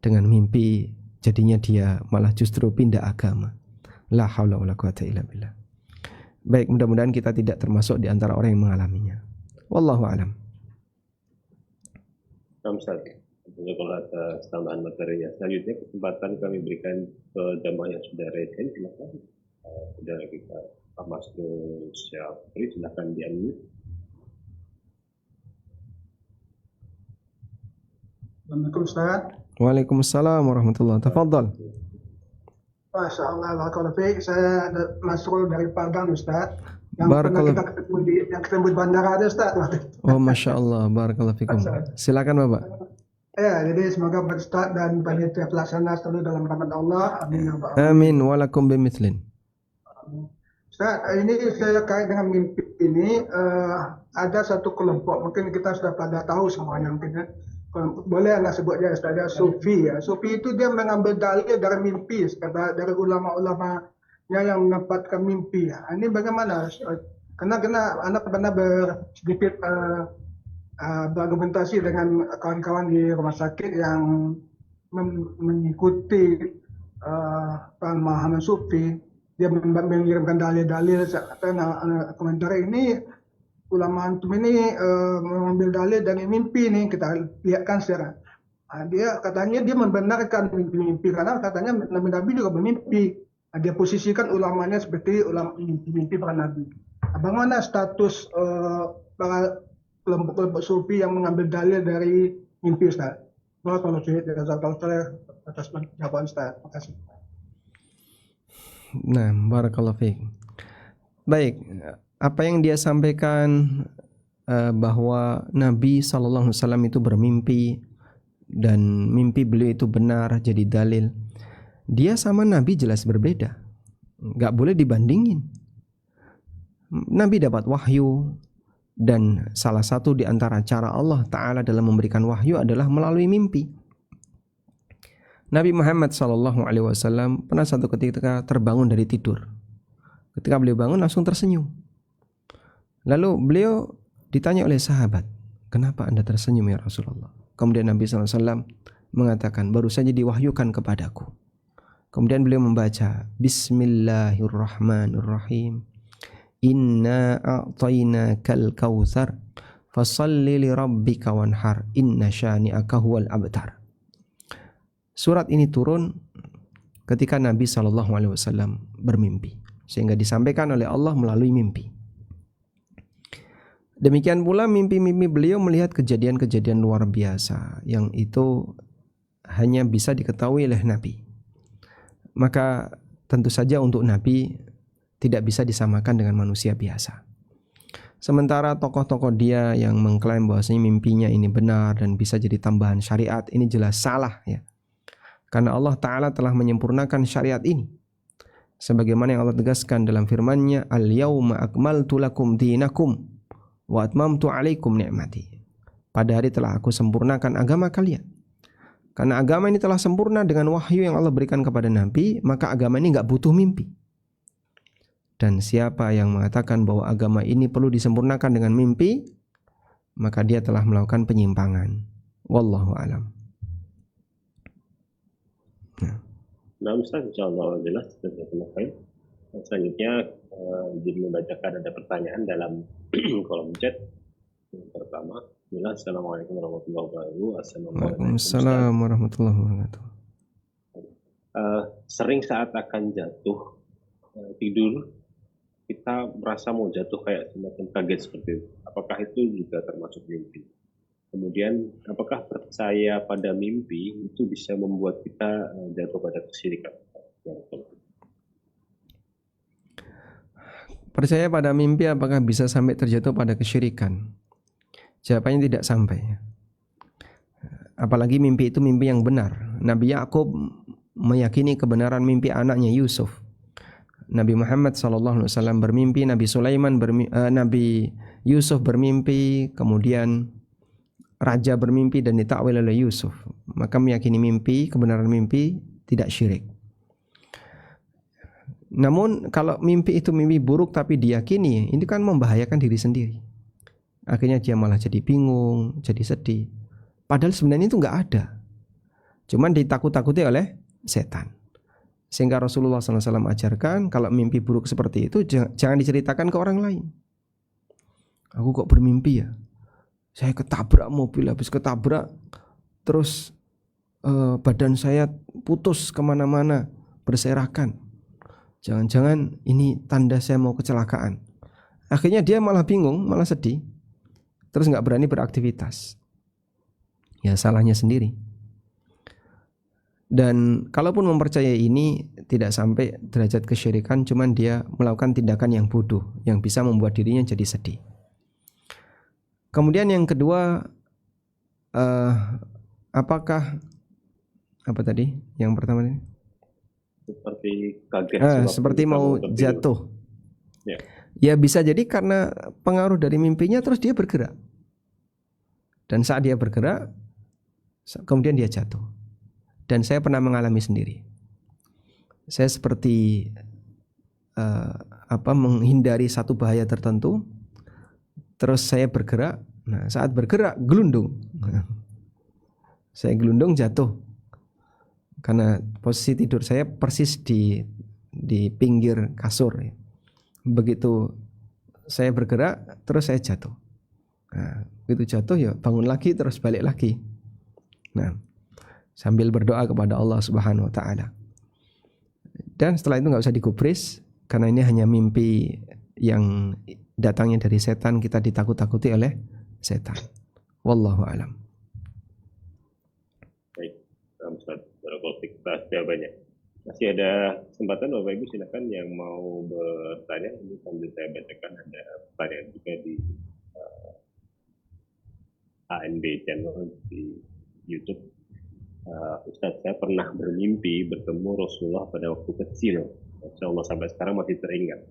[SPEAKER 2] dengan mimpi jadinya dia malah justru pindah agama. La haula wala quwata illa billah. Baik, mudah-mudahan kita tidak termasuk di antara orang yang mengalaminya. Wallahu alam.
[SPEAKER 1] Ustaz, kalau atas tambahan materinya. Selanjutnya kesempatan kami berikan ke jamaah yang sudah resen, silakan. Sudah kita Pak Masrul Syafri, silakan di-unmute.
[SPEAKER 3] Assalamualaikum Ustaz.
[SPEAKER 2] Waalaikumsalam warahmatullahi wabarakatuh. Tafadhal.
[SPEAKER 3] Masya Allah, barakallahu fiik. Saya Masrul dari Padang Ustaz. Yang
[SPEAKER 2] Barakallah.
[SPEAKER 3] pernah kita ketemu di bandara ada Ustaz.
[SPEAKER 2] Oh, Masya Allah, barakallahu fikum. Silakan Bapak.
[SPEAKER 3] Ya, jadi semoga Ustaz dan panitia pelaksana selalu dalam rahmat Allah. Amin ya rabbal alamin.
[SPEAKER 2] Amin walakum bimithlin.
[SPEAKER 3] Ustaz, ini saya kait dengan mimpi ini, ada satu kelompok, mungkin kita sudah pada tahu semuanya mungkin ya. Boleh anda sebut dia Ustaz, dia Sufi ya. Sufi itu dia mengambil dalil dari mimpi, dari ulama-ulama yang mendapatkan mimpi ya. Ini bagaimana? Karena anak pernah sedikit berargumentasi dengan kawan-kawan di rumah sakit yang mengikuti pemahaman Sufi. Dia mengirimkan dalil-dalil, komentar ini ulama antum ini mengambil dalil dari mimpi nih, kita lihatkan secara dia katanya dia membenarkan mimpi-mimpi karena katanya nabi-nabi juga bermimpi. Dia posisikan ulamanya seperti ulama mimpi para nabi. Bagaimana status para kelompok-kelompok Sufi yang mengambil dalil dari mimpi Ustaz? Kalau saya atas jawaban Ustaz. Terima kasih.
[SPEAKER 2] Nah, barakallahu fiik. Baik, apa yang dia sampaikan bahwa Nabi SAW itu bermimpi dan mimpi beliau itu benar jadi dalil. Dia sama Nabi jelas berbeda, nggak boleh dibandingin. Nabi dapat wahyu dan salah satu di antara cara Allah Ta'ala dalam memberikan wahyu adalah melalui mimpi. Nabi Muhammad SAW pernah satu ketika terbangun dari tidur. Ketika beliau bangun langsung tersenyum. Lalu beliau ditanya oleh sahabat, kenapa anda tersenyum ya Rasulullah? Kemudian Nabi SAW mengatakan, baru saja diwahyukan kepadaku. Kemudian beliau membaca, Bismillahirrahmanirrahim. Inna a'tainakal kautsar fasalli li rabbika wanhar inna syani'aka huwal abtar. Surat ini turun ketika Nabi SAW bermimpi, sehingga disampaikan oleh Allah melalui mimpi. Demikian pula mimpi-mimpi beliau melihat kejadian-kejadian luar biasa yang itu hanya bisa diketahui oleh Nabi. Maka tentu saja untuk Nabi tidak bisa disamakan dengan manusia biasa. Sementara tokoh-tokoh dia yang mengklaim bahwasanya mimpinya ini benar dan bisa jadi tambahan syariat, ini jelas salah ya. Karena Allah Ta'ala telah menyempurnakan syariat ini. Sebagaimana yang Allah tegaskan dalam firman-Nya, Al-yawma akmaltu lakum dinakum wa atmamtu alaikum ni'mati. Pada hari telah aku sempurnakan agama kalian. Karena agama ini telah sempurna dengan wahyu yang Allah berikan kepada Nabi, maka agama ini enggak butuh mimpi. Dan siapa yang mengatakan bahwa agama ini perlu disempurnakan dengan mimpi, maka dia telah melakukan penyimpangan. Wallahu a'lam.
[SPEAKER 1] Nah, Ustaz, insyaallah jelas sudah selesai. Selanjutnya jadi membacakan ada pertanyaan dalam kolom chat. Yang pertama, Assalamualaikum warahmatullahi wabarakatuh.
[SPEAKER 2] Waalaikumsalam warahmatullahi wabarakatuh.
[SPEAKER 1] Sering saat akan jatuh tidur, kita merasa mau jatuh kayak semacam kaget seperti itu. Apakah itu juga termasuk mimpi? Kemudian, apakah percaya pada mimpi itu bisa membuat kita jatuh pada kesyirikan?
[SPEAKER 2] Percaya pada mimpi apakah bisa sampai terjatuh pada kesyirikan? Jawabannya tidak sampai. Apalagi mimpi itu mimpi yang benar. Nabi Yakub meyakini kebenaran mimpi anaknya Yusuf. Nabi Muhammad SAW bermimpi, Nabi Sulaiman Nabi Yusuf bermimpi, kemudian raja bermimpi dan ditakwil oleh Yusuf. Maka meyakini mimpi, kebenaran mimpi, tidak syirik. Namun kalau mimpi itu mimpi buruk tapi diyakini, ini kan membahayakan diri sendiri. Akhirnya dia malah jadi bingung, jadi sedih. Padahal sebenarnya itu enggak ada. Cuman ditakut-takuti oleh setan. Sehingga Rasulullah SAW ajarkan kalau mimpi buruk seperti itu jangan diceritakan ke orang lain. Aku kok bermimpi ya, saya ketabrak mobil, habis ketabrak terus badan saya putus kemana-mana, berserakan. Jangan-jangan ini tanda saya mau kecelakaan. Akhirnya dia malah bingung, malah sedih, terus gak berani beraktivitas. Ya salahnya sendiri. Dan kalaupun mempercayai ini tidak sampai derajat kesyirikan, cuman dia melakukan tindakan yang bodoh yang bisa membuat dirinya jadi sedih. Kemudian yang kedua, apakah apa tadi? Yang pertama ini?
[SPEAKER 1] Seperti kaget.
[SPEAKER 2] Seperti mau jatuh.
[SPEAKER 1] Ya.
[SPEAKER 2] Ya bisa jadi karena pengaruh dari mimpinya terus dia bergerak. Dan saat dia bergerak, kemudian dia jatuh. Dan saya pernah mengalami sendiri. Saya seperti menghindari satu bahaya tertentu, terus saya bergerak. Nah, saat bergerak gelundung. Saya gelundung jatuh. Karena posisi tidur saya persis di pinggir kasur. Begitu saya bergerak, terus saya jatuh. Nah, begitu jatuh ya bangun lagi terus balik lagi. Nah, sambil berdoa kepada Allah Subhanahu wa taala. Dan setelah itu enggak usah digubris karena ini hanya mimpi yang datangnya dari setan, kita ditakut-takuti oleh setan. Wallahu alam.
[SPEAKER 1] Baik, Ustaz, barakallahu jawabannya. Masih ada kesempatan Bapak Ibu, silakan yang mau bertanya. Ini sambil saya bacakan ada pertanyaan juga di ANB channel di YouTube. Ustaz, saya pernah bermimpi bertemu Rasulullah pada waktu kecil. Insya Allah sampai sekarang masih teringat.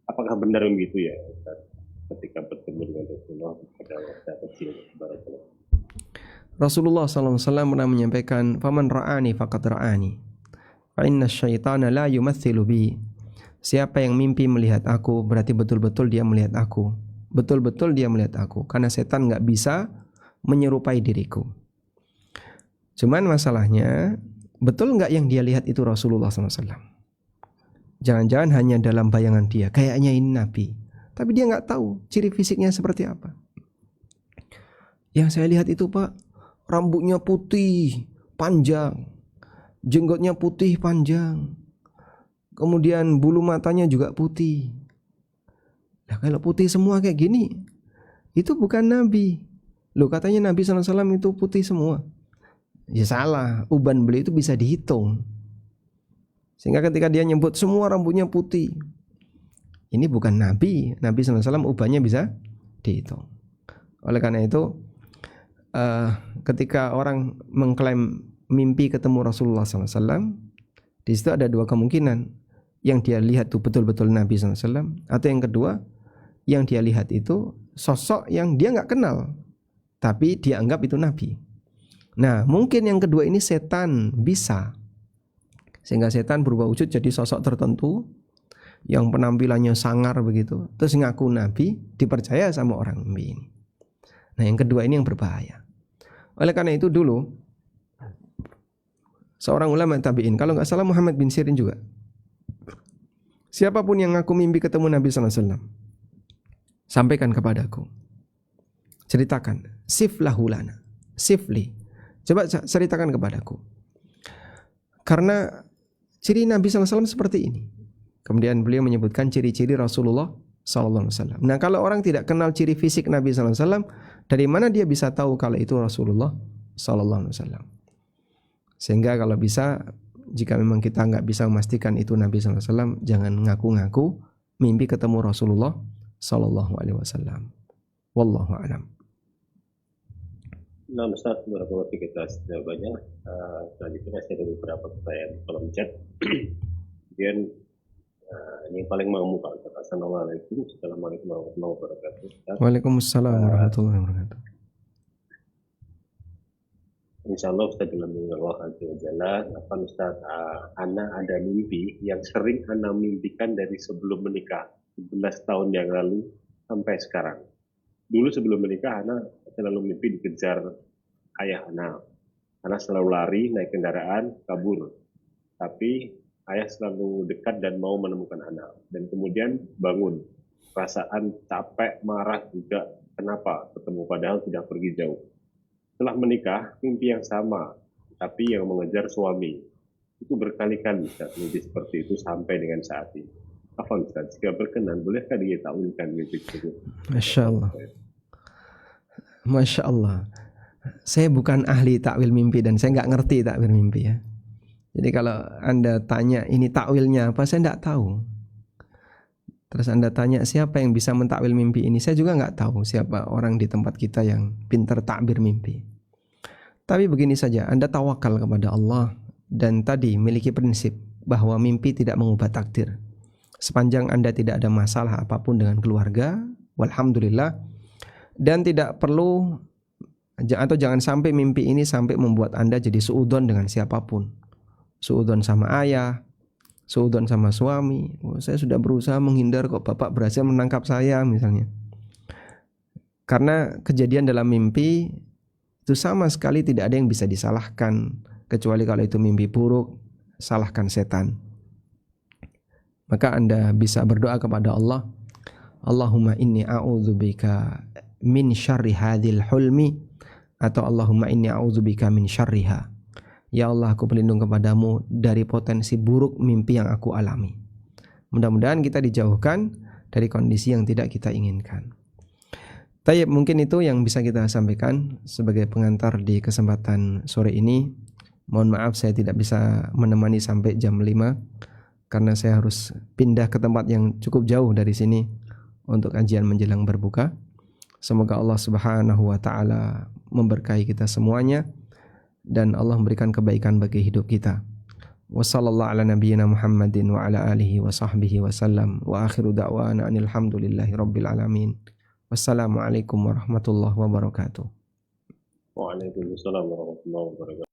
[SPEAKER 1] Apakah benar begitu ya Ustaz? Ketika bertemu dengan Rasulullah pada waktu kecil.
[SPEAKER 2] Rasulullah SAW pernah menyampaikan, "Faman ra'ani faqad ra'ani. Fa inna syaitana la yumathilu bi." Siapa yang mimpi melihat aku, berarti betul-betul dia melihat aku. Betul-betul dia melihat aku. Karena setan gak bisa menyerupai diriku. Cuman masalahnya, betul nggak yang dia lihat itu Rasulullah SAW? Jangan-jangan hanya dalam bayangan dia, kayaknya ini Nabi. Tapi dia nggak tahu ciri fisiknya seperti apa. Yang saya lihat itu Pak, rambutnya putih, panjang. Jenggotnya putih, panjang. Kemudian bulu matanya juga putih. Nah kalau putih semua kayak gini, itu bukan Nabi. Loh katanya Nabi SAW itu putih semua. Ya salah, uban beliau itu bisa dihitung. Sehingga ketika dia nyebut semua rambutnya putih, ini bukan Nabi. Nabi SAW ubannya bisa dihitung. Oleh karena itu, ketika orang mengklaim mimpi ketemu Rasulullah SAW, di situ ada dua kemungkinan. Yang dia lihat itu betul-betul Nabi SAW, atau yang kedua, yang dia lihat itu sosok yang dia nggak kenal, tapi dia anggap itu Nabi. Nah, mungkin yang kedua ini setan bisa. Sehingga setan berubah wujud jadi sosok tertentu yang penampilannya sangar begitu, terus ngaku Nabi, dipercaya sama orang ini. Nah, yang kedua ini yang berbahaya. Oleh karena itu dulu seorang ulama tabi'in, kalau nggak salah Muhammad bin Sirin juga, siapapun yang ngaku mimpi ketemu Nabi SAW, sampaikan kepadaku, ceritakan, siflahu lana, sifli, coba ceritakan kepadaku. Karena ciri Nabi SAW seperti ini. Kemudian beliau menyebutkan ciri-ciri Rasulullah SAW. Nah kalau orang tidak kenal ciri fisik Nabi SAW, dari mana dia bisa tahu kalau itu Rasulullah SAW? Sehingga kalau bisa, jika memang kita nggak bisa memastikan itu Nabi SAW, jangan ngaku-ngaku mimpi ketemu Rasulullah SAW. Wallahu a'lam.
[SPEAKER 1] Nah, Ustaz, beberapa kita jawabannya. Selanjutnya saya ada beberapa pertanyaan di kolom chat. Kemudian ini yang paling mengemuka. Assalamualaikum warahmatullahi wabarakatuh.
[SPEAKER 2] Waalaikumsalam warahmatullahi wabarakatuh.
[SPEAKER 1] Insya Allah Ustaz dalam Allah Azza wa Jalla. Ustaz, Ana ada mimpi yang sering Ana mimpikan dari sebelum menikah 11 tahun yang lalu sampai sekarang. Dulu sebelum menikah Ana selalu mimpi dikejar ayah Ana. Ana selalu lari naik kendaraan kabur. tapi ayah selalu dekat dan mau menemukan anak. Dan kemudian bangun, perasaan capek, marah juga, kenapa ketemu padahal sudah pergi jauh. Setelah menikah, mimpi yang sama, tapi yang mengejar suami. Itu berkali-kali Ustaz, mimpi seperti itu sampai dengan saat ini. Afwan Ustaz, jika berkenan, bolehkah ditakwilkan mimpi tersebut?
[SPEAKER 2] Masya Allah. Masya Allah. Saya bukan ahli takwil mimpi dan saya nggak ngerti takwil mimpi ya. Jadi kalau Anda tanya ini takwilnya apa, saya nggak tahu. Terus Anda tanya siapa yang bisa mentakwil mimpi ini, saya juga nggak tahu siapa orang di tempat kita yang pintar takbir mimpi. Tapi begini saja, Anda tawakal kepada Allah dan tadi miliki prinsip bahwa mimpi tidak mengubah takdir. Sepanjang Anda tidak ada masalah apapun dengan keluarga, walhamdulillah, dan tidak perlu atau jangan sampai mimpi ini sampai membuat Anda jadi suudzon dengan siapapun. Suudzon sama ayah, suudzon sama suami. Saya sudah berusaha menghindar kok bapak berhasil menangkap saya misalnya. Karena kejadian dalam mimpi itu sama sekali tidak ada yang bisa disalahkan, kecuali kalau itu mimpi buruk, salahkan setan. Maka Anda bisa berdoa kepada Allah, Allahumma inni a'udzubika min syarri hadhil hulmi, atau Allahumma inni a'udzubika min syarriha. Ya Allah, aku berlindung kepadamu dari potensi buruk mimpi yang aku alami. Mudah-mudahan kita dijauhkan dari kondisi yang tidak kita inginkan. Tayyib, mungkin itu yang bisa kita sampaikan sebagai pengantar di kesempatan sore ini. Mohon maaf saya tidak bisa menemani sampai jam 5 karena saya harus pindah ke tempat yang cukup jauh dari sini untuk kajian menjelang berbuka. Semoga Allah Subhanahu wa taala memberkahi kita semuanya dan Allah memberikan kebaikan bagi hidup kita. Wassallallahu ala nabiyyina Muhammadin wa ala alihi wa sahbihi wasallam wa akhiru da'wana anil hamdulillahi rabbil alamin. Wassalamualaikum warahmatullahi wabarakatuh.
[SPEAKER 1] Waalaikumsalam warahmatullahi wabarakatuh.